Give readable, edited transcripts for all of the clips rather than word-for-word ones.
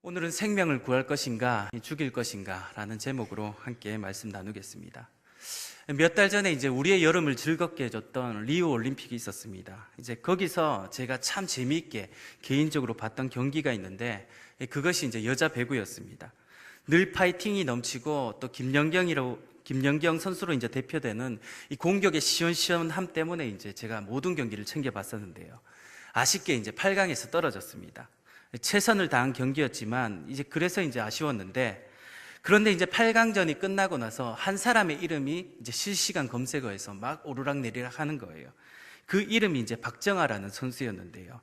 오늘은 생명을 구할 것인가, 죽일 것인가 라는 제목으로 함께 말씀 나누겠습니다. 몇 달 전에 이제 우리의 여름을 즐겁게 해줬던 리우 올림픽이 있었습니다. 이제 거기서 제가 참 재미있게 개인적으로 봤던 경기가 있는데 그것이 이제 여자 배구였습니다. 늘 파이팅이 넘치고 또 김연경 선수로 이제 대표되는 이 공격의 시원시원함 때문에 이제 제가 모든 경기를 챙겨봤었는데요. 아쉽게 이제 8강에서 떨어졌습니다. 최선을 다한 경기였지만 그래서 아쉬웠는데, 그런데 이제 8강전이 끝나고 나서 한 사람의 이름이 이제 실시간 검색어에서 막 오르락내리락 하는 거예요. 그 이름이 이제 박정아라는 선수였는데요.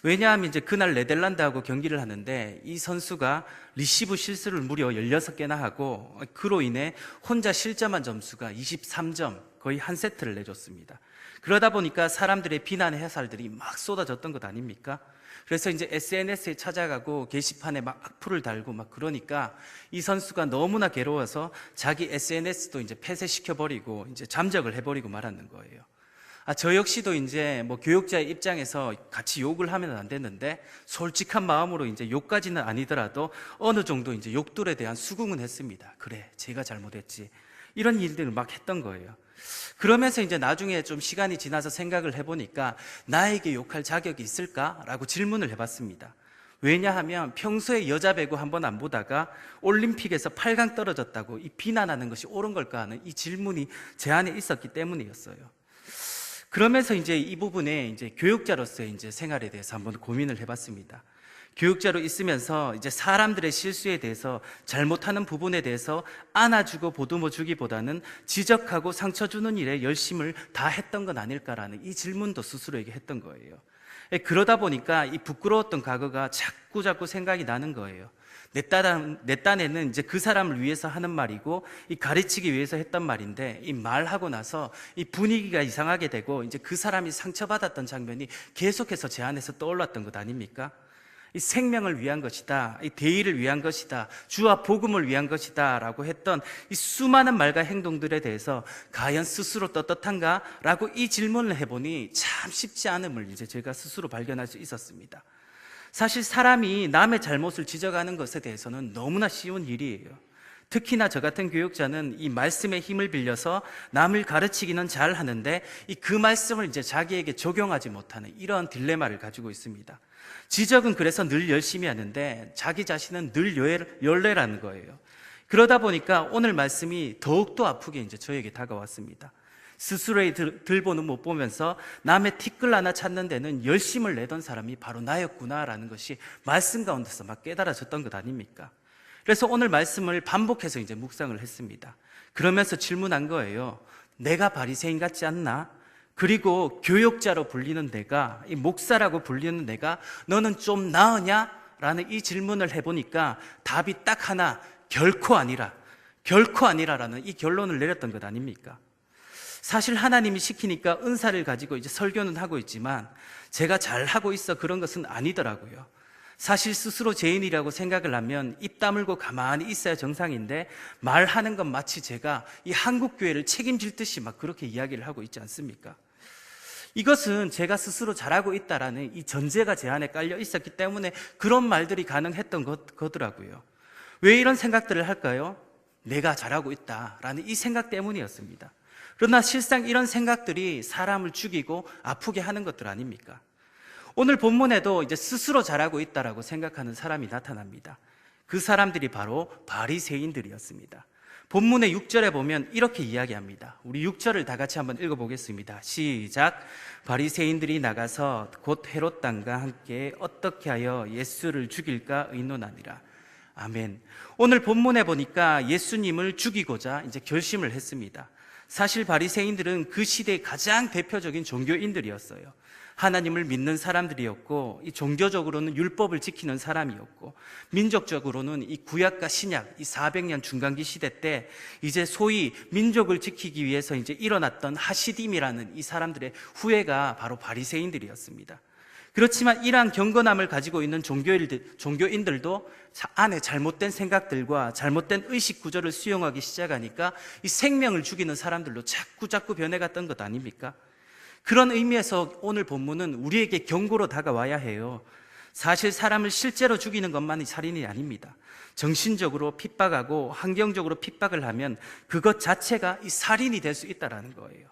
왜냐하면 이제 그날 네덜란드하고 경기를 하는데 이 선수가 리시브 실수를 무려 16개나 하고 그로 인해 혼자 실점한 점수가 23점, 거의 한 세트를 내줬습니다. 그러다 보니까 사람들의 비난의 해설들이 막 쏟아졌던 것 아닙니까? 그래서 이제 SNS에 찾아가고 게시판에 막 악플을 달고 막 그러니까 이 선수가 너무나 괴로워서 자기 SNS도 이제 폐쇄시켜버리고 이제 잠적을 해버리고 말았는 거예요. 저 역시도 이제 교육자의 입장에서 같이 욕을 하면 안 되는데 솔직한 마음으로 이제 욕까지는 아니더라도 어느 정도 이제 욕들에 대한 수긍은 했습니다. 그래, 제가 잘못했지. 이런 일들을 막 했던 거예요. 그러면서 이제 나중에 좀 시간이 지나서 생각을 해보니까 나에게 욕할 자격이 있을까라고 질문을 해봤습니다. 왜냐하면 평소에 여자 배구 한 번 안 보다가 올림픽에서 8강 떨어졌다고 이 비난하는 것이 옳은 걸까 하는 이 질문이 제 안에 있었기 때문이었어요. 그러면서 이제 이 부분에 이제 교육자로서의 이제 생활에 대해서 한번 고민을 해봤습니다. 교육자로 있으면서 이제 사람들의 실수에 대해서, 잘못하는 부분에 대해서 안아주고 보듬어 주기보다는 지적하고 상처 주는 일에 열심을 다 했던 건 아닐까라는 이 질문도 스스로에게 했던 거예요. 그러다 보니까 이 부끄러웠던 과거가 자꾸 생각이 나는 거예요. 내 딴에는 이제 그 사람을 위해서 하는 말이고 이 가르치기 위해서 했던 말인데, 이 말하고 나서 이 분위기가 이상하게 되고 이제 그 사람이 상처받았던 장면이 계속해서 제 안에서 떠올랐던 것 아닙니까? 이 생명을 위한 것이다, 이 대의를 위한 것이다, 주와 복음을 위한 것이다 라고 했던 이 수많은 말과 행동들에 대해서 과연 스스로 떳떳한가? 라고 이 질문을 해보니 참 쉽지 않음을 이제 제가 스스로 발견할 수 있었습니다. 사실 사람이 남의 잘못을 지적하는 것에 대해서는 너무나 쉬운 일이에요. 특히나 저 같은 교육자는 이 말씀의 힘을 빌려서 남을 가르치기는 잘 하는데 그 말씀을 이제 자기에게 적용하지 못하는 이러한 딜레마를 가지고 있습니다. 지적은 그래서 늘 열심히 하는데 자기 자신은 늘 열내라는 거예요. 그러다 보니까 오늘 말씀이 더욱더 아프게 이제 저에게 다가왔습니다. 스스로의 들보는 못 보면서 남의 티끌 하나 찾는 데는 열심을 내던 사람이 바로 나였구나라는 것이 말씀 가운데서 막 깨달아졌던 것 아닙니까? 그래서 오늘 말씀을 반복해서 이제 묵상을 했습니다. 그러면서 질문한 거예요. 내가 바리새인 같지 않나? 그리고 교육자로 불리는 내가, 이 목사라고 불리는 내가 너는 좀 나으냐? 라는 이 질문을 해보니까 답이 딱 하나, 결코 아니라라는 이 결론을 내렸던 것 아닙니까? 사실 하나님이 시키니까 은사를 가지고 이제 설교는 하고 있지만 제가 잘하고 있어 그런 것은 아니더라고요. 사실 스스로 죄인이라고 생각을 하면 입 다물고 가만히 있어야 정상인데, 말하는 건 마치 제가 이 한국교회를 책임질 듯이 막 그렇게 이야기를 하고 있지 않습니까? 이것은 제가 스스로 잘하고 있다라는 이 전제가 제 안에 깔려 있었기 때문에 그런 말들이 가능했던 거더라고요. 왜 이런 생각들을 할까요? 내가 잘하고 있다라는 이 생각 때문이었습니다. 그러나 실상 이런 생각들이 사람을 죽이고 아프게 하는 것들 아닙니까? 오늘 본문에도 이제 스스로 잘하고 있다라고 생각하는 사람이 나타납니다. 그 사람들이 바로 바리새인들이었습니다. 본문의 6절에 보면 이렇게 이야기합니다. 우리 6절을 다 같이 한번 읽어보겠습니다. 시작. 바리새인들이 나가서 곧 헤롯 당과 함께 어떻게 하여 예수를 죽일까 의논하니라. 아멘. 오늘 본문에 보니까 예수님을 죽이고자 이제 결심을 했습니다. 사실 바리새인들은 그 시대의 가장 대표적인 종교인들이었어요. 하나님을 믿는 사람들이었고, 이 종교적으로는 율법을 지키는 사람이었고, 민족적으로는 이 구약과 신약, 이 400년 중간기 시대 때 이제 소위 민족을 지키기 위해서 이제 일어났던 하시딤이라는 이 사람들의 후예가 바로 바리새인들이었습니다. 그렇지만 이러한 경건함을 가지고 있는 종교인들도 안에 잘못된 생각들과 잘못된 의식 구조를 수용하기 시작하니까 이 생명을 죽이는 사람들로 자꾸 변해갔던 것 아닙니까? 그런 의미에서 오늘 본문은 우리에게 경고로 다가와야 해요. 사실 사람을 실제로 죽이는 것만이 살인이 아닙니다. 정신적으로 핍박하고 환경적으로 핍박을 하면 그것 자체가 이 살인이 될 수 있다는 거예요.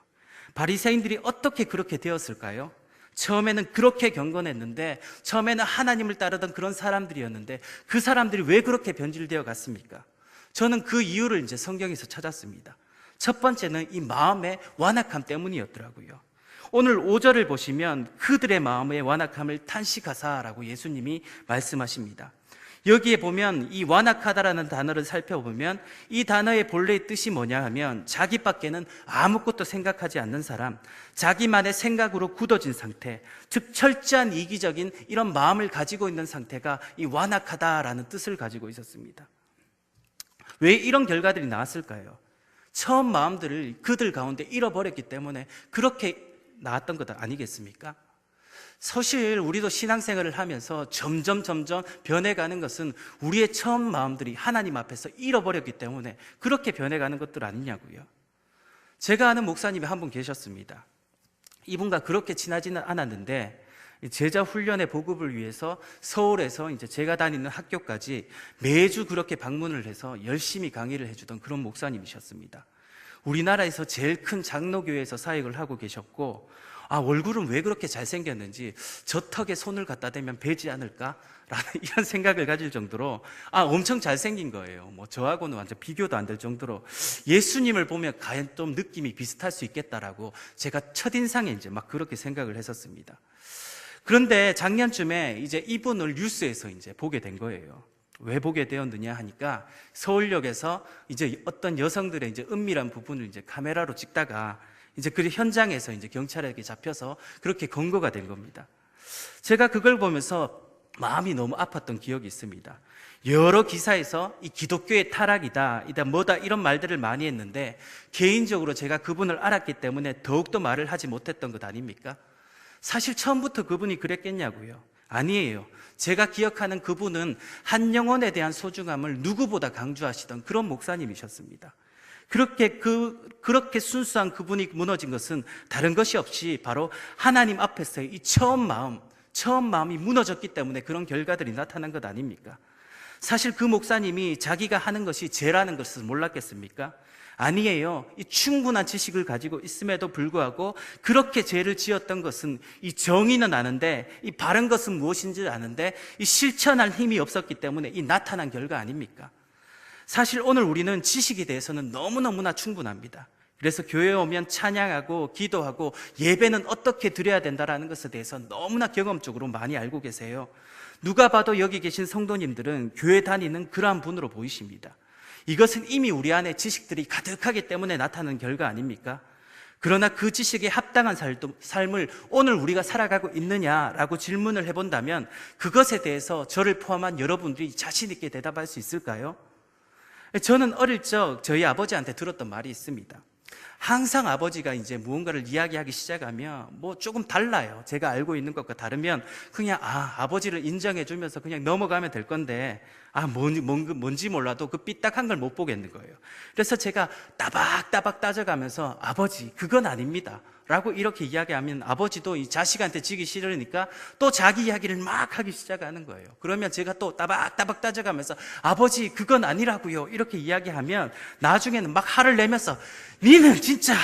바리새인들이 어떻게 그렇게 되었을까요? 처음에는 그렇게 경건했는데, 처음에는 하나님을 따르던 그런 사람들이었는데 그 사람들이 왜 그렇게 변질되어 갔습니까? 저는 그 이유를 이제 성경에서 찾았습니다. 첫 번째는 이 마음의 완악함 때문이었더라고요. 오늘 5절을 보시면 그들의 마음의 완악함을 탄식하사라고 예수님이 말씀하십니다. 여기에 보면 이 완악하다라는 단어를 살펴보면 이 단어의 본래의 뜻이 뭐냐 하면 자기밖에는 아무것도 생각하지 않는 사람, 자기만의 생각으로 굳어진 상태, 즉 철저한 이기적인 이런 마음을 가지고 있는 상태가 이 완악하다라는 뜻을 가지고 있었습니다. 왜 이런 결과들이 나왔을까요? 처음 마음들을 그들 가운데 잃어버렸기 때문에 그렇게 나왔던 것 아니겠습니까? 사실 우리도 신앙생활을 하면서 점점 변해가는 것은 우리의 처음 마음들이 하나님 앞에서 잃어버렸기 때문에 그렇게 변해가는 것들 아니냐고요. 제가 아는 목사님이 한 분 계셨습니다. 이분과 그렇게 친하지는 않았는데 제자 훈련의 보급을 위해서 서울에서 이제 제가 다니는 학교까지 매주 그렇게 방문을 해서 열심히 강의를 해주던 그런 목사님이셨습니다. 우리나라에서 제일 큰 장로교회에서 사역을 하고 계셨고, 얼굴은 왜 그렇게 잘생겼는지 저 턱에 손을 갖다 대면 배지 않을까라는 이런 생각을 가질 정도로 엄청 잘생긴 거예요. 저하고는 완전 비교도 안 될 정도로 예수님을 보면 과연 좀 느낌이 비슷할 수 있겠다라고 제가 첫인상에 이제 막 그렇게 생각을 했었습니다. 그런데 작년쯤에 이제 이분을 뉴스에서 이제 보게 된 거예요. 왜 보게 되었느냐 하니까 서울역에서 이제 어떤 여성들의 이제 은밀한 부분을 이제 카메라로 찍다가 이제 그 현장에서 이제 경찰에게 잡혀서 그렇게 검거가 된 겁니다. 제가 그걸 보면서 마음이 너무 아팠던 기억이 있습니다. 여러 기사에서 이 기독교의 타락이다, 뭐다 이런 말들을 많이 했는데 개인적으로 제가 그분을 알았기 때문에 더욱더 말을 하지 못했던 것 아닙니까? 사실 처음부터 그분이 그랬겠냐고요? 아니에요. 제가 기억하는 그분은 한 영혼에 대한 소중함을 누구보다 강조하시던 그런 목사님이셨습니다. 그렇게 순수한 그분이 무너진 것은 다른 것이 없이 바로 하나님 앞에서의 이 처음 마음이 무너졌기 때문에 그런 결과들이 나타난 것 아닙니까? 사실 그 목사님이 자기가 하는 것이 죄라는 것을 몰랐겠습니까? 아니에요. 이 충분한 지식을 가지고 있음에도 불구하고 그렇게 죄를 지었던 것은 이 정의는 아는데 이 바른 것은 무엇인지 아는데 이 실천할 힘이 없었기 때문에 이 나타난 결과 아닙니까? 사실 오늘 우리는 지식에 대해서는 너무너무나 충분합니다. 그래서 교회에 오면 찬양하고 기도하고 예배는 어떻게 드려야 된다는 것에 대해서 너무나 경험적으로 많이 알고 계세요. 누가 봐도 여기 계신 성도님들은 교회 다니는 그러한 분으로 보이십니다. 이것은 이미 우리 안에 지식들이 가득하기 때문에 나타나는 결과 아닙니까? 그러나 그 지식에 합당한 삶을 오늘 우리가 살아가고 있느냐라고 질문을 해본다면 그것에 대해서 저를 포함한 여러분들이 자신 있게 대답할 수 있을까요? 저는 어릴 적 저희 아버지한테 들었던 말이 있습니다. 항상 아버지가 이제 무언가를 이야기하기 시작하면 조금 달라요. 제가 알고 있는 것과 다르면 그냥 아버지를 인정해 주면서 그냥 넘어가면 될 건데 뭔지 몰라도 그 삐딱한 걸 못 보겠는 거예요. 그래서 제가 따박따박 따져가면서 아버지 그건 아닙니다 라고 이렇게 이야기하면 아버지도 이 자식한테 지기 싫으니까 또 자기 이야기를 막 하기 시작하는 거예요. 그러면 제가 또 따박따박 따져가면서 아버지 그건 아니라고요 이렇게 이야기하면 나중에는 막 화를 내면서 니는 진짜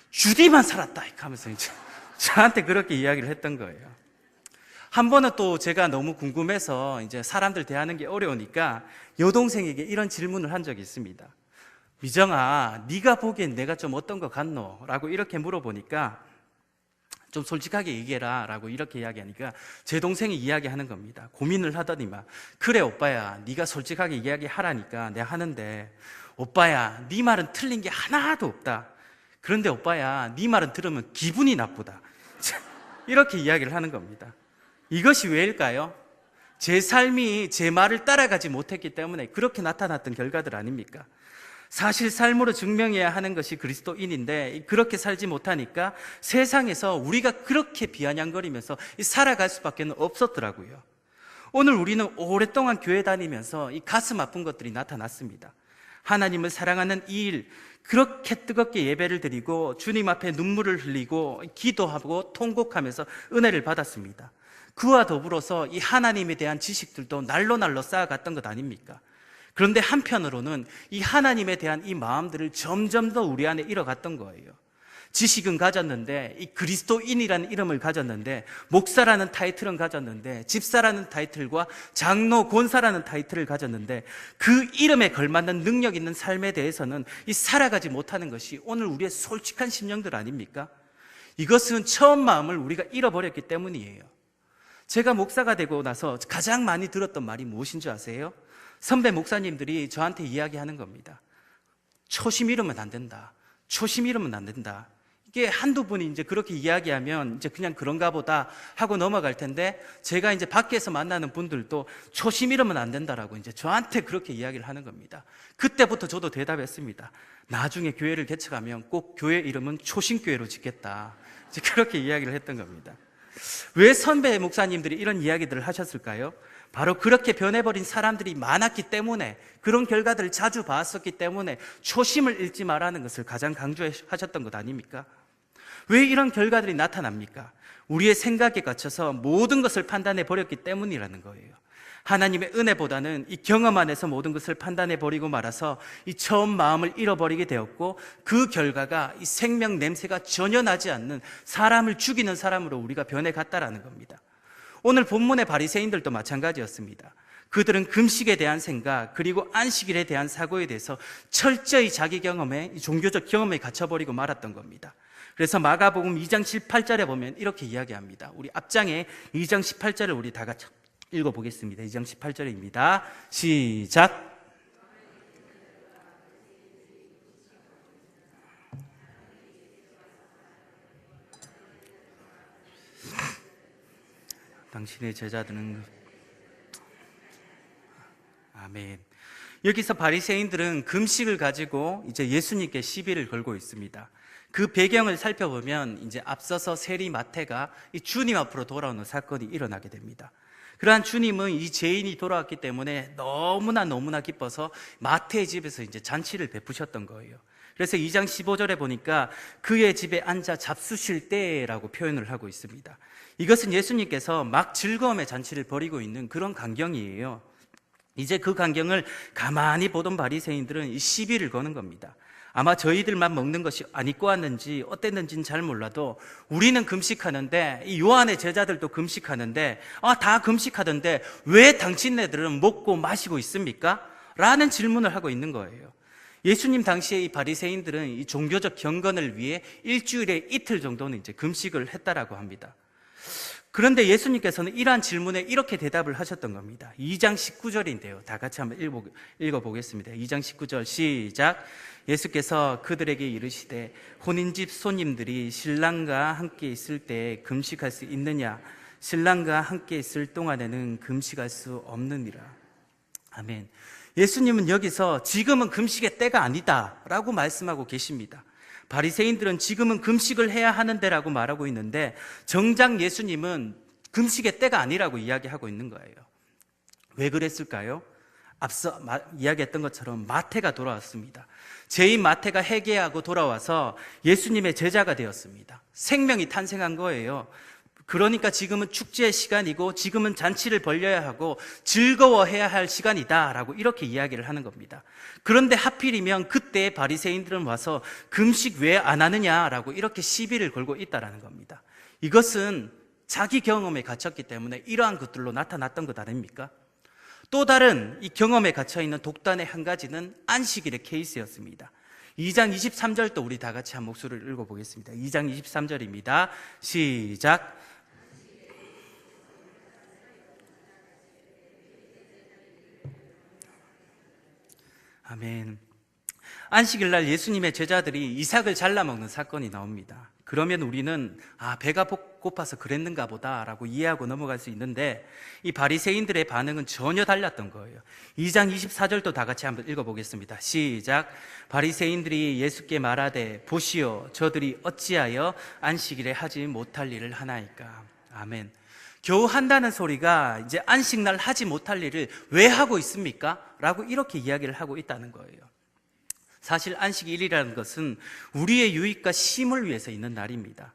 주디만 살았다 하면서 이제 저한테 그렇게 이야기를 했던 거예요. 한 번은 또 제가 너무 궁금해서 이제 사람들 대하는 게 어려우니까 여동생에게 이런 질문을 한 적이 있습니다. 미정아, 네가 보기엔 내가 좀 어떤 거 같노? 라고 이렇게 물어보니까 좀 솔직하게 얘기해라 라고 이렇게 이야기하니까 제 동생이 이야기하는 겁니다. 고민을 하더니만 그래 오빠야, 네가 솔직하게 이야기하라니까 내가 하는데 오빠야, 네 말은 틀린 게 하나도 없다. 그런데 오빠야, 네 말은 들으면 기분이 나쁘다. 이렇게 이야기를 하는 겁니다. 이것이 왜일까요? 제 삶이 제 말을 따라가지 못했기 때문에 그렇게 나타났던 결과들 아닙니까? 사실 삶으로 증명해야 하는 것이 그리스도인인데 그렇게 살지 못하니까 세상에서 우리가 그렇게 비아냥거리면서 살아갈 수밖에 없었더라고요. 오늘 우리는 오랫동안 교회 다니면서 이 가슴 아픈 것들이 나타났습니다. 하나님을 사랑하는 이 일, 그렇게 뜨겁게 예배를 드리고 주님 앞에 눈물을 흘리고 기도하고 통곡하면서 은혜를 받았습니다. 그와 더불어서 이 하나님에 대한 지식들도 날로 쌓아갔던 것 아닙니까? 그런데 한편으로는 이 하나님에 대한 이 마음들을 점점 더 우리 안에 잃어갔던 거예요. 지식은 가졌는데, 이 그리스도인이라는 이름을 가졌는데, 목사라는 타이틀은 가졌는데, 집사라는 타이틀과 장로, 권사라는 타이틀을 가졌는데, 그 이름에 걸맞는 능력 있는 삶에 대해서는 이 살아가지 못하는 것이 오늘 우리의 솔직한 심령들 아닙니까? 이것은 처음 마음을 우리가 잃어버렸기 때문이에요. 제가 목사가 되고 나서 가장 많이 들었던 말이 무엇인 줄 아세요? 선배 목사님들이 저한테 이야기하는 겁니다. 초심 잃으면 안 된다. 초심 잃으면 안 된다. 이게 한두 분이 이제 그렇게 이야기하면 이제 그냥 그런가 보다 하고 넘어갈 텐데, 제가 이제 밖에서 만나는 분들도 초심 잃으면 안 된다라고 이제 저한테 그렇게 이야기를 하는 겁니다. 그때부터 저도 대답했습니다. 나중에 교회를 개척하면 꼭 교회 이름은 초심교회로 짓겠다. 이제 그렇게 이야기를 했던 겁니다. 왜 선배 목사님들이 이런 이야기들을 하셨을까요? 바로 그렇게 변해버린 사람들이 많았기 때문에, 그런 결과들을 자주 봤었기 때문에 초심을 잃지 말라는 것을 가장 강조하셨던 것 아닙니까? 왜 이런 결과들이 나타납니까? 우리의 생각에 갇혀서 모든 것을 판단해 버렸기 때문이라는 거예요. 하나님의 은혜보다는 이 경험 안에서 모든 것을 판단해 버리고 말아서 이 처음 마음을 잃어버리게 되었고, 그 결과가 이 생명 냄새가 전혀 나지 않는 사람을 죽이는 사람으로 우리가 변해갔다라는 겁니다. 오늘 본문의 바리새인들도 마찬가지였습니다. 그들은 금식에 대한 생각, 그리고 안식일에 대한 사고에 대해서 철저히 자기 경험에, 종교적 경험에 갇혀버리고 말았던 겁니다. 그래서 마가복음 2장 18절에 보면 이렇게 이야기합니다. 우리 앞장에 2장 18절을 우리 다 같이 읽어보겠습니다. 2장 18절입니다. 시작. 당신의 제자들은, 아멘. 여기서 바리새인들은 금식을 가지고 이제 예수님께 시비를 걸고 있습니다. 그 배경을 살펴보면 이제 앞서서 세리 마태가 이 주님 앞으로 돌아오는 사건이 일어나게 됩니다. 그러한 주님은 이 죄인이 돌아왔기 때문에 너무나 기뻐서 마태의 집에서 이제 잔치를 베푸셨던 거예요. 그래서 2장 15절에 보니까 그의 집에 앉아 잡수실 때라고 표현을 하고 있습니다. 이것은 예수님께서 막 즐거움의 잔치를 벌이고 있는 그런 광경이에요. 이제 그 광경을 가만히 보던 바리새인들은 이 시비를 거는 겁니다. 아마 저희들만 먹는 것이 안 입고 왔는지 어땠는지는 잘 몰라도 우리는 금식하는데, 이 요한의 제자들도 금식하는데, 다 금식하던데 왜 당신네들은 먹고 마시고 있습니까? 라는 질문을 하고 있는 거예요. 예수님 당시에 이 바리새인들은 이 종교적 경건을 위해 일주일에 이틀 정도는 이제 금식을 했다라고 합니다. 그런데 예수님께서는 이러한 질문에 이렇게 대답을 하셨던 겁니다. 2장 19절인데요. 다 같이 한번 읽어보겠습니다. 2장 19절 시작. 예수께서 그들에게 이르시되 혼인집 손님들이 신랑과 함께 있을 때 금식할 수 있느냐? 신랑과 함께 있을 동안에는 금식할 수 없느니라. 아멘. 예수님은 여기서 지금은 금식의 때가 아니다 라고 말씀하고 계십니다. 바리새인들은 지금은 금식을 해야 하는데 라고 말하고 있는데, 정작 예수님은 금식의 때가 아니라고 이야기하고 있는 거예요. 왜 그랬을까요? 앞서 이야기했던 것처럼 마태가 돌아왔습니다. 죄인 마태가 회개하고 돌아와서 예수님의 제자가 되었습니다. 생명이 탄생한 거예요. 그러니까 지금은 축제의 시간이고 지금은 잔치를 벌려야 하고 즐거워해야 할 시간이다 라고 이렇게 이야기를 하는 겁니다. 그런데 하필이면 그때 바리새인들은 와서 금식 왜 안 하느냐라고 이렇게 시비를 걸고 있다라는 겁니다. 이것은 자기 경험에 갇혔기 때문에 이러한 것들로 나타났던 것 아닙니까? 또 다른 이 경험에 갇혀있는 독단의 한 가지는 안식일의 케이스였습니다. 2장 23절도 우리 다 같이 한 목소리를 읽어보겠습니다. 2장 23절입니다. 시작. 아멘. 안식일 날 예수님의 제자들이 이삭을 잘라 먹는 사건이 나옵니다. 그러면 우리는 배가 고파서 그랬는가 보다라고 이해하고 넘어갈 수 있는데, 이 바리새인들의 반응은 전혀 달랐던 거예요. 2장 24절도 다 같이 한번 읽어보겠습니다. 시작. 바리새인들이 예수께 말하되 보시오 저들이 어찌하여 안식일에 하지 못할 일을 하나이까. 아멘. 겨우 한다는 소리가 이제 안식날 하지 못할 일을 왜 하고 있습니까? 라고 이렇게 이야기를 하고 있다는 거예요. 사실 안식일이라는 것은 우리의 유익과 쉼을 위해서 있는 날입니다.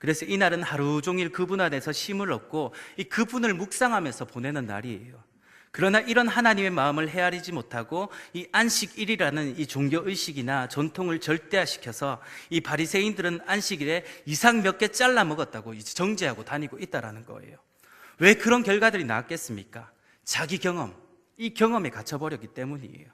그래서 이날은 하루 종일 그분 안에서 쉼을 얻고 이 그분을 묵상하면서 보내는 날이에요. 그러나 이런 하나님의 마음을 헤아리지 못하고 이 안식일이라는 이 종교의식이나 전통을 절대화시켜서 이 바리새인들은 안식일에 이삭 몇 개 잘라 먹었다고 이제 정죄하고 다니고 있다라는 거예요. 왜 그런 결과들이 나왔겠습니까? 자기 경험, 이 경험에 갇혀버렸기 때문이에요.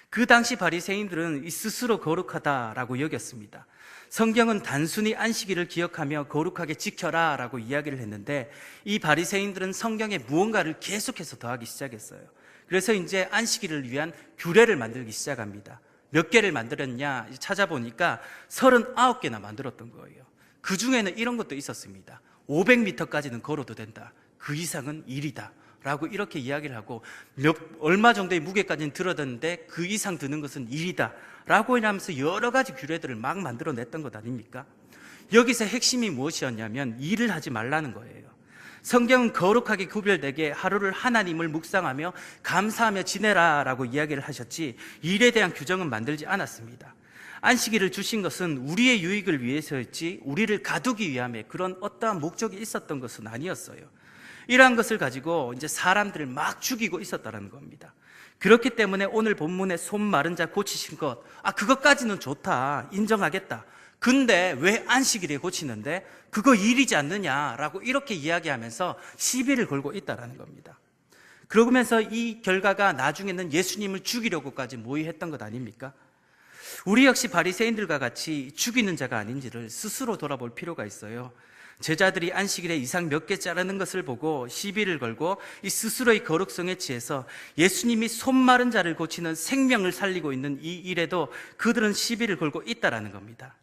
그 당시 바리새인들은 이 스스로 거룩하다라고 여겼습니다. 성경은 단순히 안식일을 기억하며 거룩하게 지켜라 라고 이야기를 했는데 이 바리새인들은 성경에 무언가를 계속해서 더하기 시작했어요. 그래서 이제 안식일을 위한 규례를 만들기 시작합니다. 몇 개를 만들었냐 찾아보니까 39개나 만들었던 거예요. 그 중에는 이런 것도 있었습니다. 500m까지는 걸어도 된다. 그 이상은 일이다 라고 이렇게 이야기를 하고 얼마 정도의 무게까지는 들어졌는데 그 이상 드는 것은 일이다 라고 하면서 여러 가지 규례들을 막 만들어냈던 것 아닙니까? 여기서 핵심이 무엇이었냐면 일을 하지 말라는 거예요. 성경은 거룩하게 구별되게 하루를 하나님을 묵상하며 감사하며 지내라 라고 이야기를 하셨지 일에 대한 규정은 만들지 않았습니다. 안식일을 주신 것은 우리의 유익을 위해서였지 우리를 가두기 위함에 그런 어떠한 목적이 있었던 것은 아니었어요. 이러한 것을 가지고 이제 사람들을 막 죽이고 있었다는 겁니다. 그렇기 때문에 오늘 본문에 손 마른 자 고치신 것, 그것까지는 좋다, 인정하겠다. 근데 왜 안식일에 고치는데 그거 일이지 않느냐라고 이렇게 이야기하면서 시비를 걸고 있다는 겁니다. 그러면서 이 결과가 나중에는 예수님을 죽이려고까지 모의했던 것 아닙니까? 우리 역시 바리새인들과 같이 죽이는 자가 아닌지를 스스로 돌아볼 필요가 있어요. 제자들이 안식일에 이삭 몇 개 자르는 것을 보고 시비를 걸고 이 스스로의 거룩성에 취해서 예수님이 손 마른 자를 고치는 생명을 살리고 있는 이 일에도 그들은 시비를 걸고 있다라는 겁니다.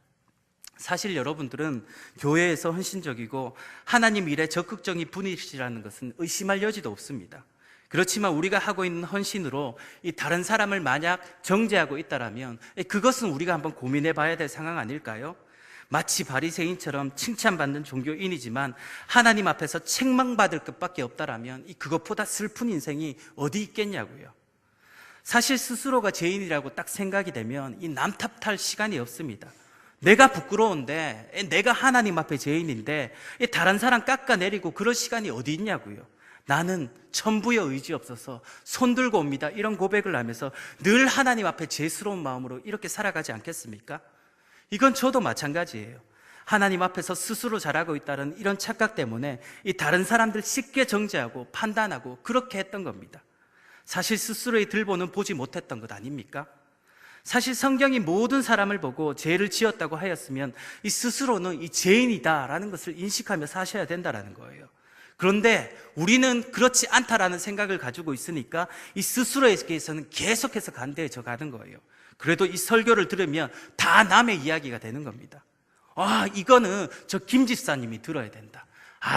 사실 여러분들은 교회에서 헌신적이고 하나님 일에 적극적인 분이시라는 것은 의심할 여지도 없습니다. 그렇지만 우리가 하고 있는 헌신으로 이 다른 사람을 만약 정죄하고 있다라면 그것은 우리가 한번 고민해 봐야 될 상황 아닐까요? 마치 바리새인처럼 칭찬받는 종교인이지만 하나님 앞에서 책망받을 것밖에 없다라면 그것보다 슬픈 인생이 어디 있겠냐고요. 사실 스스로가 죄인이라고 딱 생각이 되면 이 남 탓할 시간이 없습니다. 내가 부끄러운데, 내가 하나님 앞에 죄인인데 다른 사람 깎아내리고 그럴 시간이 어디 있냐고요. 나는 천부의 의지 없어서 손 들고 옵니다, 이런 고백을 하면서 늘 하나님 앞에 죄스러운 마음으로 이렇게 살아가지 않겠습니까? 이건 저도 마찬가지예요. 하나님 앞에서 스스로 잘하고 있다는 이런 착각 때문에 이 다른 사람들 쉽게 정죄하고 판단하고 그렇게 했던 겁니다. 사실 스스로의 들보는 보지 못했던 것 아닙니까? 사실 성경이 모든 사람을 보고 죄를 지었다고 하였으면 이 스스로는 이 죄인이다라는 것을 인식하며 사셔야 된다라는 거예요. 그런데 우리는 그렇지 않다라는 생각을 가지고 있으니까 이 스스로에게서는 계속해서 간대해져 가는 거예요. 그래도 이 설교를 들으면 다 남의 이야기가 되는 겁니다. 이거는 저 김 집사님이 들어야 된다.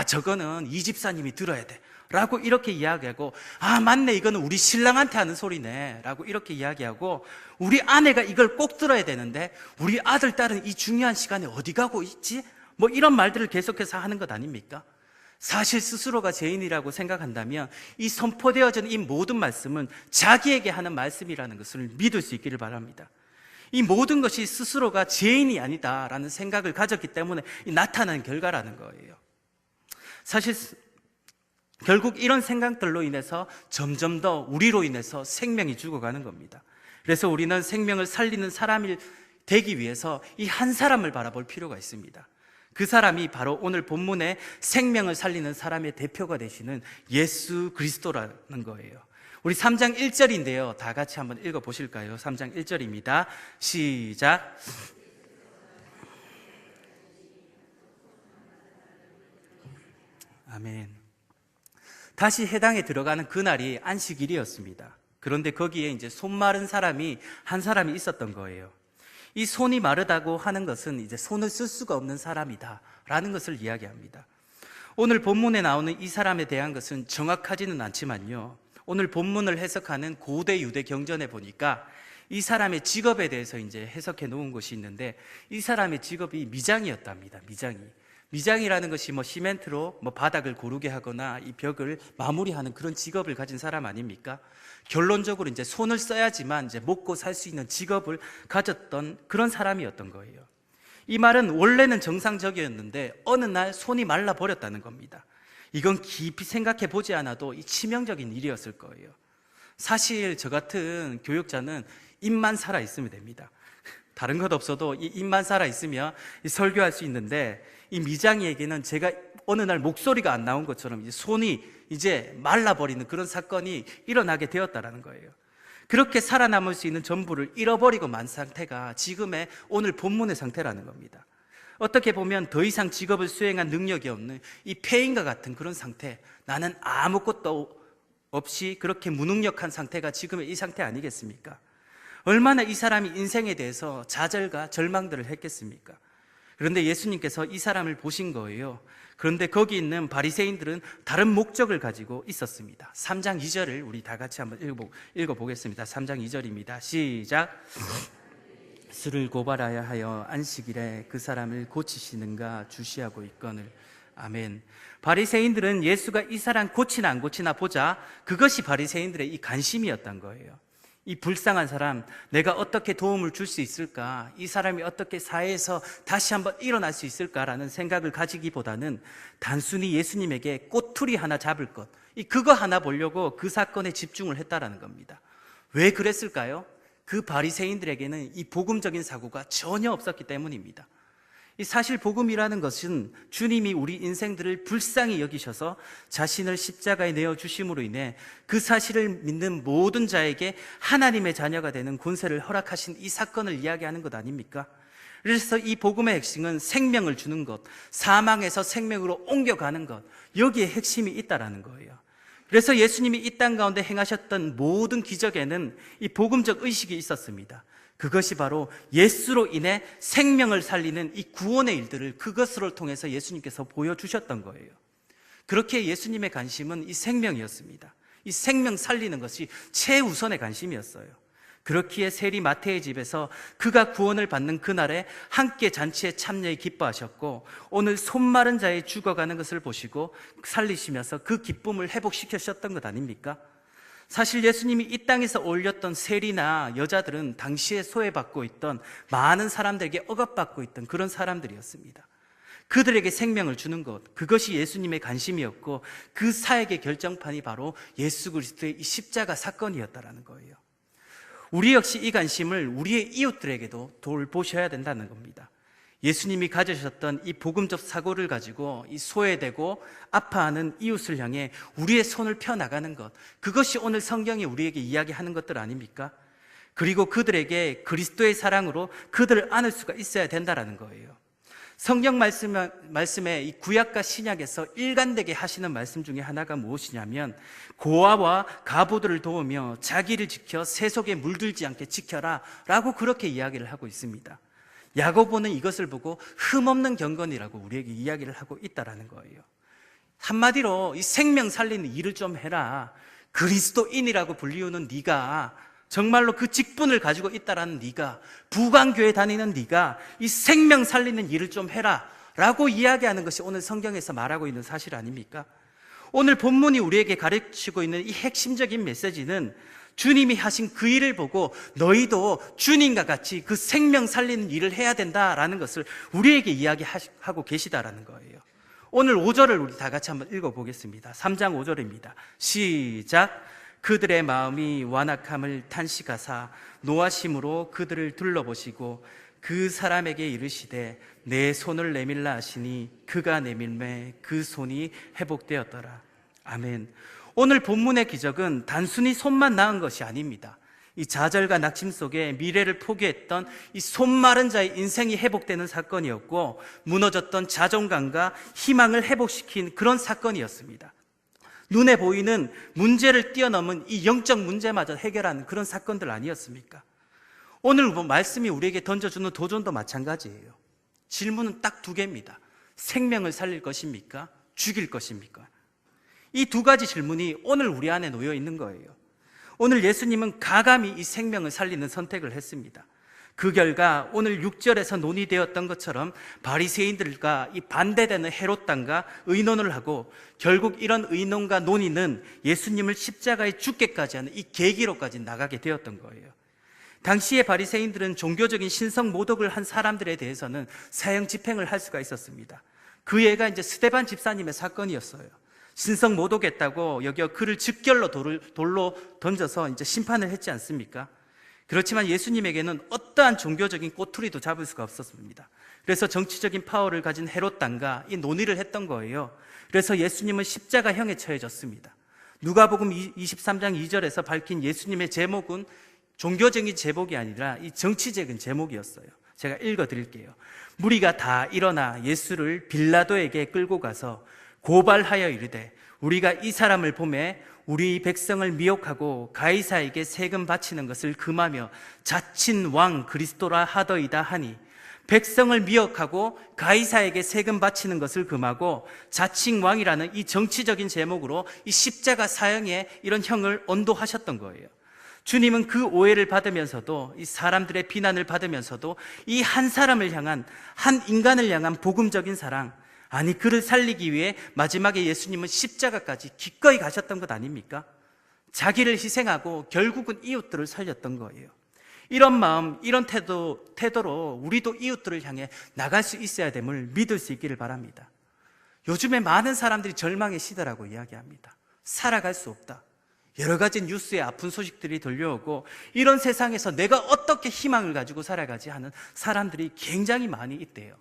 저거는 이 집사님이 들어야 돼. 라고 이렇게 이야기하고, 맞네, 이거는 우리 신랑한테 하는 소리네. 라고 이렇게 이야기하고, 우리 아내가 이걸 꼭 들어야 되는데, 우리 아들, 딸은 이 중요한 시간에 어디 가고 있지? 뭐 이런 말들을 계속해서 하는 것 아닙니까? 사실 스스로가 죄인이라고 생각한다면 이 선포되어진 이 모든 말씀은 자기에게 하는 말씀이라는 것을 믿을 수 있기를 바랍니다. 이 모든 것이 스스로가 죄인이 아니다라는 생각을 가졌기 때문에 나타난 결과라는 거예요. 사실 결국 이런 생각들로 인해서 점점 더 우리로 인해서 생명이 죽어가는 겁니다. 그래서 우리는 생명을 살리는 사람이 되기 위해서 이 한 사람을 바라볼 필요가 있습니다. 그 사람이 바로 오늘 본문에 생명을 살리는 사람의 대표가 되시는 예수 그리스도라는 거예요. 우리 3장 1절인데요. 다 같이 한번 읽어보실까요? 3장 1절입니다. 시작. 아멘. 다시 해당에 들어가는 그날이 안식일이었습니다. 그런데 거기에 이제 손 마른 사람이 한 사람이 있었던 거예요. 이 손이 마르다고 하는 것은 이제 손을 쓸 수가 없는 사람이다 라는 것을 이야기합니다. 오늘 본문에 나오는 이 사람에 대한 것은 정확하지는 않지만요, 오늘 본문을 해석하는 고대 유대 경전에 보니까 이 사람의 직업에 대해서 이제 해석해 놓은 것이 있는데, 이 사람의 직업이 미장이었답니다. 미장이라는 것이 시멘트로 바닥을 고르게 하거나 이 벽을 마무리하는 그런 직업을 가진 사람 아닙니까? 결론적으로 이제 손을 써야지만 이제 먹고 살 수 있는 직업을 가졌던 그런 사람이었던 거예요. 이 말은 원래는 정상적이었는데 어느 날 손이 말라버렸다는 겁니다. 이건 깊이 생각해 보지 않아도 치명적인 일이었을 거예요. 사실 저 같은 교육자는 입만 살아있으면 됩니다. 다른 것 없어도 이 입만 살아있으면 설교할 수 있는데, 이 미장이에게는 제가 어느 날 목소리가 안 나온 것처럼 손이 이제 말라버리는 그런 사건이 일어나게 되었다는 거예요. 그렇게 살아남을 수 있는 전부를 잃어버리고 만 상태가 지금의 오늘 본문의 상태라는 겁니다. 어떻게 보면 더 이상 직업을 수행할 능력이 없는 이 폐인과 같은 그런 상태, 나는 아무것도 없이 그렇게 무능력한 상태가 지금의 이 상태 아니겠습니까? 얼마나 이 사람이 인생에 대해서 좌절과 절망들을 했겠습니까? 그런데 예수님께서 이 사람을 보신 거예요. 그런데 거기 있는 바리새인들은 다른 목적을 가지고 있었습니다. 3장 2절을 우리 다 같이 한번 읽어보겠습니다. 3장 2절입니다. 시작. 술을 고발하여 하여 안식일에 그 사람을 고치시는가 주시하고 있거늘. 아멘. 바리새인들은 예수가 이 사람 고치나 안 고치나 보자, 그것이 바리새인들의 이 관심이었던 거예요. 이 불쌍한 사람, 내가 어떻게 도움을 줄 수 있을까? 이 사람이 어떻게 사회에서 다시 한번 일어날 수 있을까라는 생각을 가지기보다는 단순히 예수님에게 꼬투리 하나 잡을 것, 그거 하나 보려고 그 사건에 집중을 했다라는 겁니다. 왜 그랬을까요? 그 바리새인들에게는 이 복음적인 사고가 전혀 없었기 때문입니다. 이 사실 복음이라는 것은 주님이 우리 인생들을 불쌍히 여기셔서 자신을 십자가에 내어주심으로 인해 그 사실을 믿는 모든 자에게 하나님의 자녀가 되는 권세를 허락하신 이 사건을 이야기하는 것 아닙니까? 그래서 이 복음의 핵심은 생명을 주는 것, 사망에서 생명으로 옮겨가는 것, 여기에 핵심이 있다라는 거예요. 그래서 예수님이 이 땅 가운데 행하셨던 모든 기적에는 이 복음적 의식이 있었습니다. 그것이 바로 예수로 인해 생명을 살리는 이 구원의 일들을 그것을 통해서 예수님께서 보여주셨던 거예요. 그렇게 예수님의 관심은 이 생명이었습니다. 이 생명 살리는 것이 최우선의 관심이었어요. 그렇기에 세리 마태의 집에서 그가 구원을 받는 그날에 함께 잔치에 참여해 기뻐하셨고, 오늘 손 마른 자의 죽어가는 것을 보시고 살리시면서 그 기쁨을 회복시키셨던 것 아닙니까? 사실 예수님이 이 땅에서 올렸던 세리나 여자들은 당시에 소외받고 있던 많은 사람들에게 억압받고 있던 그런 사람들이었습니다. 그들에게 생명을 주는 것, 그것이 예수님의 관심이었고, 그 사역의 결정판이 바로 예수 그리스도의 이 십자가 사건이었다라는 거예요. 우리 역시 이 관심을 우리의 이웃들에게도 돌보셔야 된다는 겁니다. 예수님이 가지셨던 이 복음적 사고를 가지고 이 소외되고 아파하는 이웃을 향해 우리의 손을 펴나가는 것, 그것이 오늘 성경이 우리에게 이야기하는 것들 아닙니까? 그리고 그들에게 그리스도의 사랑으로 그들을 안을 수가 있어야 된다는 거예요. 성경 말씀에 이 구약과 신약에서 일관되게 하시는 말씀 중에 하나가 무엇이냐면, 고아와 가부들을 도우며 자기를 지켜 세속에 물들지 않게 지켜라 라고 그렇게 이야기를 하고 있습니다. 야고보는 이것을 보고 흠없는 경건이라고 우리에게 이야기를 하고 있다라는 거예요. 한마디로 이 생명 살리는 일을 좀 해라. 그리스도인이라고 불리우는 네가, 정말로 그 직분을 가지고 있다라는 네가, 부강교회 다니는 네가 이 생명 살리는 일을 좀 해라 라고 이야기하는 것이 오늘 성경에서 말하고 있는 사실 아닙니까? 오늘 본문이 우리에게 가르치고 있는 이 핵심적인 메시지는 주님이 하신 그 일을 보고 너희도 주님과 같이 그 생명 살리는 일을 해야 된다라는 것을 우리에게 이야기하고 계시다라는 거예요. 오늘 5절을 우리 다 같이 한번 읽어보겠습니다. 3장 5절입니다. 시작. 그들의 마음이 완악함을 탄식하사 노하심으로 그들을 둘러보시고 그 사람에게 이르시되 내 손을 내밀라 하시니 그가 내밀매 그 손이 회복되었더라. 아멘. 오늘 본문의 기적은 단순히 손만 나은 것이 아닙니다. 이 좌절과 낙심 속에 미래를 포기했던 이 손 마른 자의 인생이 회복되는 사건이었고, 무너졌던 자존감과 희망을 회복시킨 그런 사건이었습니다. 눈에 보이는 문제를 뛰어넘은 이 영적 문제마저 해결하는 그런 사건들 아니었습니까? 오늘 말씀이 우리에게 던져주는 도전도 마찬가지예요. 질문은 딱 두 개입니다. 생명을 살릴 것입니까? 죽일 것입니까? 이 두 가지 질문이 오늘 우리 안에 놓여 있는 거예요. 오늘 예수님은 가감히 이 생명을 살리는 선택을 했습니다. 그 결과 오늘 6절에서 논의되었던 것처럼 바리새인들과 이 반대되는 헤롯당과 의논을 하고, 결국 이런 의논과 논의는 예수님을 십자가에 죽게까지 하는 이 계기로까지 나가게 되었던 거예요. 당시의 바리새인들은 종교적인 신성 모독을 한 사람들에 대해서는 사형 집행을 할 수가 있었습니다. 그 예가 이제 스데반 집사님의 사건이었어요. 신성 모독했다고 여기어 그를 즉결로 돌로 던져서 이제 심판을 했지 않습니까? 그렇지만 예수님에게는 어떠한 종교적인 꼬투리도 잡을 수가 없었습니다. 그래서 정치적인 파워를 가진 헤롯 당과 이 논의를 했던 거예요. 그래서 예수님은 십자가형에 처해졌습니다. 누가복음 23장 2절에서 밝힌 예수님의 제목은 종교적인 제목이 아니라 이 정치적인 제목이었어요. 제가 읽어드릴게요. 무리가 다 일어나 예수를 빌라도에게 끌고 가서 고발하여 이르되 우리가 이 사람을 보매 우리 백성을 미혹하고 가이사에게 세금 바치는 것을 금하며 자친 왕 그리스도라 하더이다 하니, 백성을 미혹하고 가이사에게 세금 바치는 것을 금하고 자칭 왕이라는 이 정치적인 제목으로 이 십자가 사형에 이런 형을 언도하셨던 거예요. 주님은 그 오해를 받으면서도, 이 사람들의 비난을 받으면서도 이 한 사람을 향한, 한 인간을 향한 복음적인 사랑, 아니 그를 살리기 위해 마지막에 예수님은 십자가까지 기꺼이 가셨던 것 아닙니까? 자기를 희생하고 결국은 이웃들을 살렸던 거예요. 이런 마음, 이런 태도로 우리도 이웃들을 향해 나갈 수 있어야 됨을 믿을 수 있기를 바랍니다. 요즘에 많은 사람들이 절망의 시대라고 이야기합니다. 살아갈 수 없다. 여러 가지 뉴스에 아픈 소식들이 들려오고, 이런 세상에서 내가 어떻게 희망을 가지고 살아가지 하는 사람들이 굉장히 많이 있대요.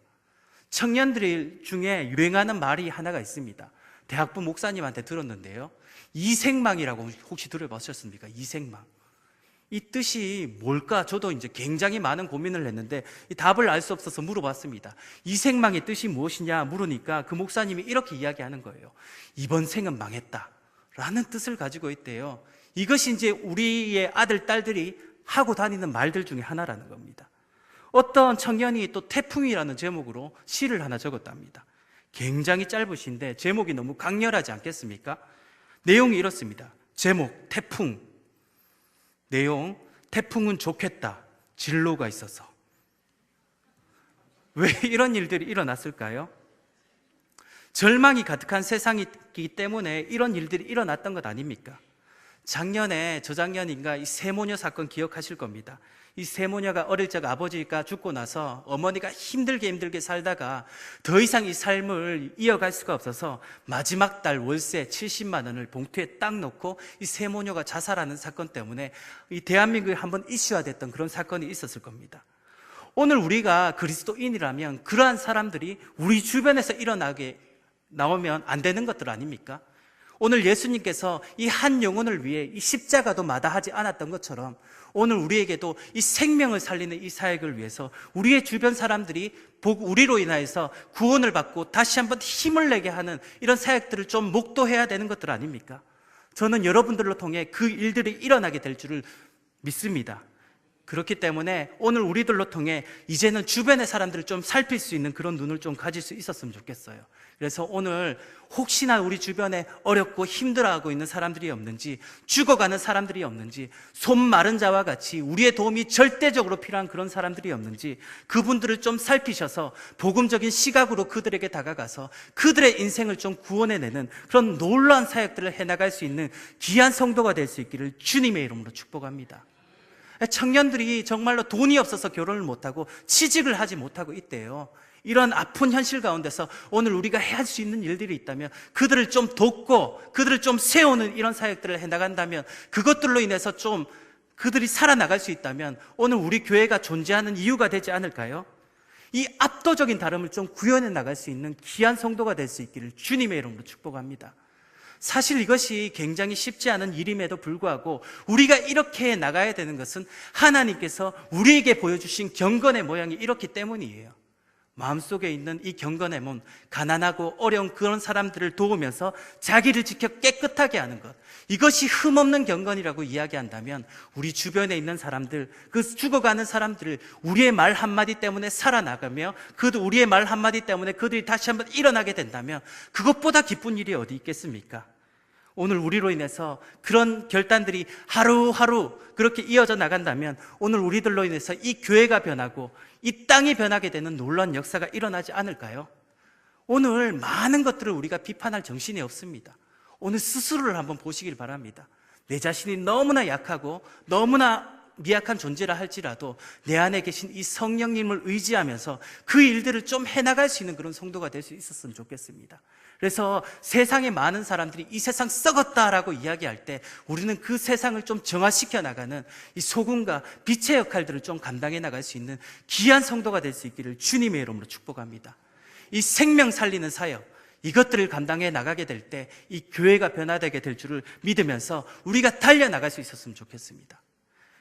청년들 중에 유행하는 말이 하나가 있습니다. 대학부 목사님한테 들었는데요, 이생망이라고 혹시 들어보셨습니까? 이생망. 이 뜻이 뭘까? 저도 이제 굉장히 많은 고민을 했는데 이 답을 알 수 없어서 물어봤습니다. 이생망의 뜻이 무엇이냐 물으니까 그 목사님이 이렇게 이야기하는 거예요. 이번 생은 망했다 라는 뜻을 가지고 있대요. 이것이 이제 우리의 아들, 딸들이 하고 다니는 말들 중에 하나라는 겁니다. 어떤 청년이 또 태풍이라는 제목으로 시를 하나 적었답니다. 굉장히 짧으신데 제목이 너무 강렬하지 않겠습니까? 내용이 이렇습니다. 제목, 태풍. 내용, 태풍은 좋겠다. 진로가 있어서. 왜 이런 일들이 일어났을까요? 절망이 가득한 세상이기 때문에 이런 일들이 일어났던 것 아닙니까? 작년에, 저작년인가 이 세모녀 사건 기억하실 겁니다. 이 세모녀가 어릴 적 아버지가 죽고 나서 어머니가 힘들게 살다가 더 이상 이 삶을 이어갈 수가 없어서 마지막 달 월세 70만 원을 봉투에 딱 넣고 이 세모녀가 자살하는 사건 때문에 이 대한민국에 한번 이슈화됐던 그런 사건이 있었을 겁니다. 오늘 우리가 그리스도인이라면 그러한 사람들이 우리 주변에서 나오면 안 되는 것들 아닙니까? 오늘 예수님께서 이 한 영혼을 위해 이 십자가도 마다하지 않았던 것처럼 오늘 우리에게도 이 생명을 살리는 이 사역을 위해서 우리의 주변 사람들이 우리로 인하여서 구원을 받고 다시 한번 힘을 내게 하는 이런 사역들을 좀 목도해야 되는 것들 아닙니까? 저는 여러분들로 통해 그 일들이 일어나게 될 줄을 믿습니다. 그렇기 때문에 오늘 우리들로 통해 이제는 주변의 사람들을 좀 살필 수 있는 그런 눈을 좀 가질 수 있었으면 좋겠어요. 그래서 오늘 혹시나 우리 주변에 어렵고 힘들어하고 있는 사람들이 없는지, 죽어가는 사람들이 없는지, 손 마른 자와 같이 우리의 도움이 절대적으로 필요한 그런 사람들이 없는지 그분들을 좀 살피셔서 복음적인 시각으로 그들에게 다가가서 그들의 인생을 좀 구원해내는 그런 놀라운 사역들을 해나갈 수 있는 귀한 성도가 될 수 있기를 주님의 이름으로 축복합니다. 청년들이 정말로 돈이 없어서 결혼을 못하고 취직을 하지 못하고 있대요. 이런 아픈 현실 가운데서 오늘 우리가 할 수 있는 일들이 있다면 그들을 좀 돕고 그들을 좀 세우는 이런 사역들을 해나간다면, 그것들로 인해서 좀 그들이 살아나갈 수 있다면 오늘 우리 교회가 존재하는 이유가 되지 않을까요? 이 압도적인 다름을 좀 구현해 나갈 수 있는 귀한 성도가 될 수 있기를 주님의 이름으로 축복합니다. 사실 이것이 굉장히 쉽지 않은 일임에도 불구하고 우리가 이렇게 나가야 되는 것은 하나님께서 우리에게 보여주신 경건의 모양이 이렇기 때문이에요. 마음속에 있는 이 경건의 몸, 가난하고 어려운 그런 사람들을 도우면서 자기를 지켜 깨끗하게 하는 것, 이것이 흠없는 경건이라고 이야기한다면 우리 주변에 있는 사람들, 그 죽어가는 사람들을 우리의 말 한마디 때문에 살아나가며 우리의 말 한마디 때문에 그들이 다시 한번 일어나게 된다면 그것보다 기쁜 일이 어디 있겠습니까? 오늘 우리로 인해서 그런 결단들이 하루하루 그렇게 이어져 나간다면 오늘 우리들로 인해서 이 교회가 변하고 이 땅이 변하게 되는 놀라운 역사가 일어나지 않을까요? 오늘 많은 것들을 우리가 비판할 정신이 없습니다. 오늘 스스로를 한번 보시길 바랍니다. 내 자신이 너무나 약하고 너무나 미약한 존재라 할지라도 내 안에 계신 이 성령님을 의지하면서 그 일들을 좀 해나갈 수 있는 그런 성도가 될 수 있었으면 좋겠습니다. 그래서 세상에 많은 사람들이 이 세상 썩었다라고 이야기할 때 우리는 그 세상을 좀 정화시켜 나가는 이 소금과 빛의 역할들을 좀 감당해 나갈 수 있는 귀한 성도가 될 수 있기를 주님의 이름으로 축복합니다. 이 생명 살리는 사역, 이것들을 감당해 나가게 될 때 이 교회가 변화되게 될 줄을 믿으면서 우리가 달려나갈 수 있었으면 좋겠습니다.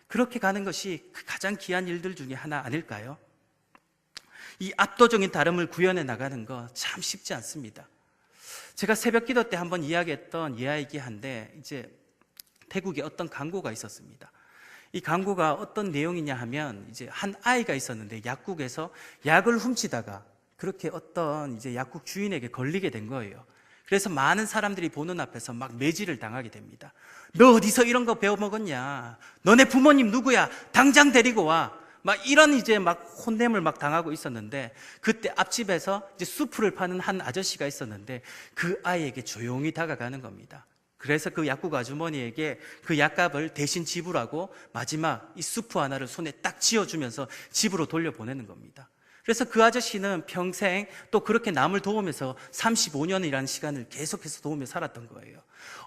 그렇게 가는 것이 가장 귀한 일들 중에 하나 아닐까요? 이 압도적인 다름을 구현해 나가는 거 참 쉽지 않습니다. 제가 새벽 기도 때 한번 이야기했던 이야기한데, 이제 태국에 어떤 광고가 있었습니다. 이 광고가 어떤 내용이냐 하면, 이제 한 아이가 있었는데 약국에서 약을 훔치다가 그렇게 어떤 이제 약국 주인에게 걸리게 된 거예요. 그래서 많은 사람들이 보는 앞에서 막 매질을 당하게 됩니다. 너 어디서 이런 거 배워먹었냐? 너네 부모님 누구야? 당장 데리고 와. 막 이런 이제 막 혼냄을 막 당하고 있었는데, 그때 앞집에서 이제 수프를 파는 한 아저씨가 있었는데 그 아이에게 조용히 다가가는 겁니다. 그래서 그 약국 아주머니에게 그 약값을 대신 지불하고 마지막 이 수프 하나를 손에 딱 쥐어주면서 집으로 돌려보내는 겁니다. 그래서 그 아저씨는 평생 또 그렇게 남을 도우면서 35년이라는 시간을 계속해서 도우며 살았던 거예요.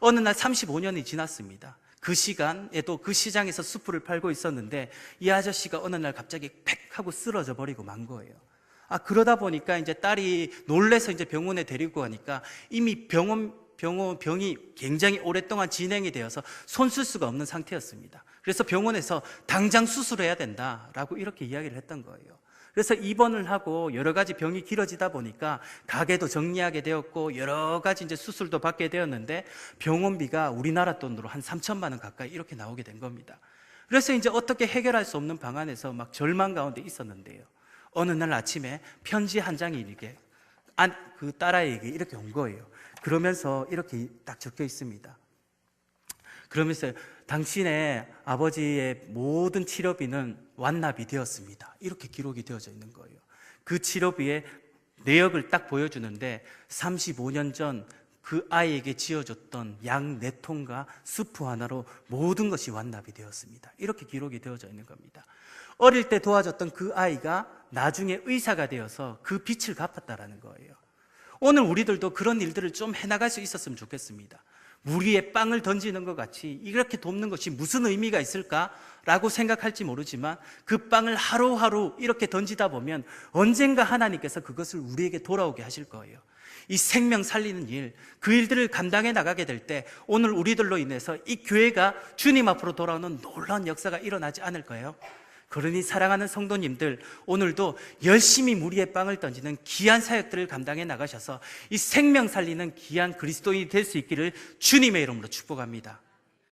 어느 날 35년이 지났습니다. 그 시간에도 그 시장에서 수프를 팔고 있었는데 이 아저씨가 어느 날 갑자기 팩 하고 쓰러져 버리고 만 거예요. 그러다 보니까 이제 딸이 놀래서 이제 병원에 데리고 가니까 이미 병이 굉장히 오랫동안 진행이 되어서 손 쓸 수가 없는 상태였습니다. 그래서 병원에서 당장 수술해야 된다라고 이렇게 이야기를 했던 거예요. 그래서 입원을 하고 여러 가지 병이 길어지다 보니까 가게도 정리하게 되었고 여러 가지 이제 수술도 받게 되었는데 병원비가 우리나라 돈으로 한 3천만 원 가까이 이렇게 나오게 된 겁니다. 그래서 이제 어떻게 해결할 수 없는 방안에서 막 절망 가운데 있었는데요. 어느 날 아침에 편지 한 장이 이렇게 그 딸아이에게 이렇게 온 거예요. 그러면서 이렇게 딱 적혀 있습니다. 그러면서 당신의 아버지의 모든 치료비는 완납이 되었습니다. 이렇게 기록이 되어져 있는 거예요. 그 치료비의 내역을 딱 보여주는데 35년 전 그 아이에게 지어줬던 약 4통과 수프 하나로 모든 것이 완납이 되었습니다. 이렇게 기록이 되어져 있는 겁니다. 어릴 때 도와줬던 그 아이가 나중에 의사가 되어서 그 빚을 갚았다라는 거예요. 오늘 우리들도 그런 일들을 좀 해나갈 수 있었으면 좋겠습니다. 물 위에 빵을 던지는 것 같이 이렇게 돕는 것이 무슨 의미가 있을까라고 생각할지 모르지만 그 빵을 하루하루 이렇게 던지다 보면 언젠가 하나님께서 그것을 우리에게 돌아오게 하실 거예요. 이 생명 살리는 일, 그 일들을 감당해 나가게 될 때 오늘 우리들로 인해서 이 교회가 주님 앞으로 돌아오는 놀라운 역사가 일어나지 않을까요? 그러니 사랑하는 성도님들, 오늘도 열심히 물 위에 빵을 던지는 귀한 사역들을 감당해 나가셔서 이 생명 살리는 귀한 그리스도인이 될 수 있기를 주님의 이름으로 축복합니다.